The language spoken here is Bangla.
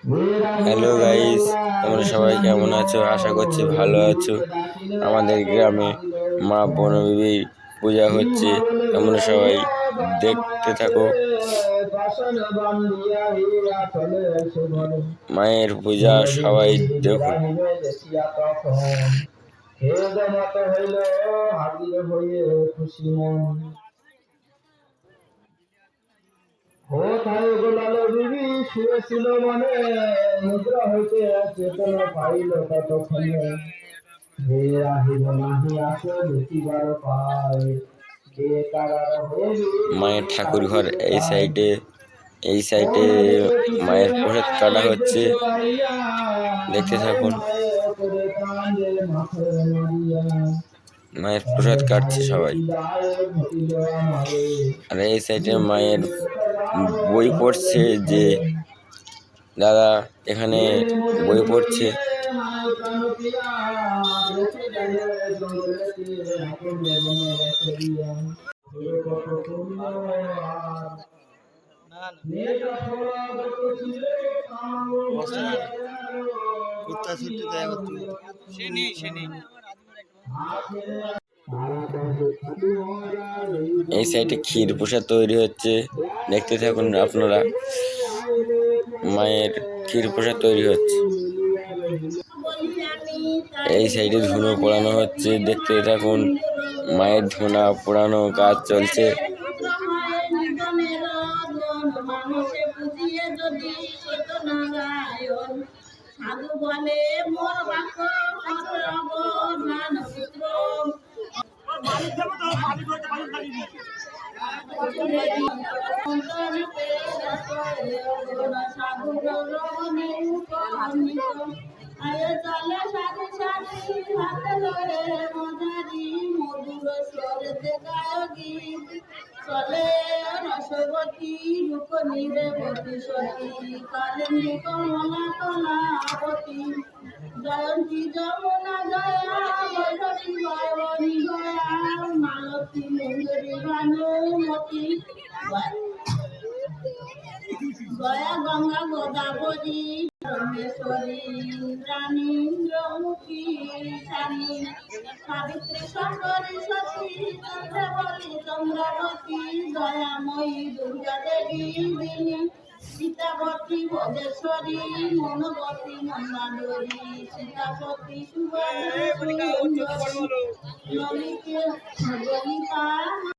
হ্যালো গাইস, তোমরা সবাই কেমন আছো? আশা করছি ভালো আছো। আমাদের গ্রামে মা বনবিবির পূজা হচ্ছে, তোমরা সবাই দেখতে থাকো। মায়ের পূজা সবাই দেখুন। কোথায় গোলালো বিবি শুয়েছিল মনে, মুদ্রা হইতে চেতনা পাইল ততক্ষণে। হে আহিল নাহি আসো দেখিবার পায়, যে কারার হবি মায়ের ঠাকুর ঘর এই সাইডে মায়ের প্রসাদ কাটা হচ্ছে, দেখতে থাকুন। মায়ের প্রসাদ কাটছে সবাই। আর এই সাইডে মায়ের বই পড়ছে, যে দাদা এখানে বই পড়ছে। এই সাইডে ক্ষীর প্রসাদ তৈরি হচ্ছে, দেখতে থাকুন আপনারা। মায়ের ক্ষীর প্রসাদ তৈরি হচ্ছে। এই সাইডে ধুনো পোড়ানো হচ্ছে, দেখতে থাকুন। মায়ের ধুনা পোড়ানো কাজ চলছে। সাধু বলে মোর বাক্য পুত্র সাধু আয় চলে সাধু সাধু হাতে ধরে মজারি মধুর স্বরে গায় গীত চলে রসবতী রূপ নিরেবতী সতী কালিন্দী কমলা কলাবতী জয়ন্তী যমুনা জয়া বৈষ্ণবী বয়বনী গয়া মালতী মুঙ্গেরি ভানুমতী গয়া গঙ্গা গোদাবরী রমেশ্বরী রানী ইন্দ্রমুখী রানী সাবিত্রী শঙ্করী সতী চন্দ্রাবলী চন্দ্রাবতী দয়াময়ী দুর্গা দেবী দিনী সীতাবতী ভোগেশ্বরী মনোবতী মন্দাদরী সীতাপতি সুভদ্রা ললিতা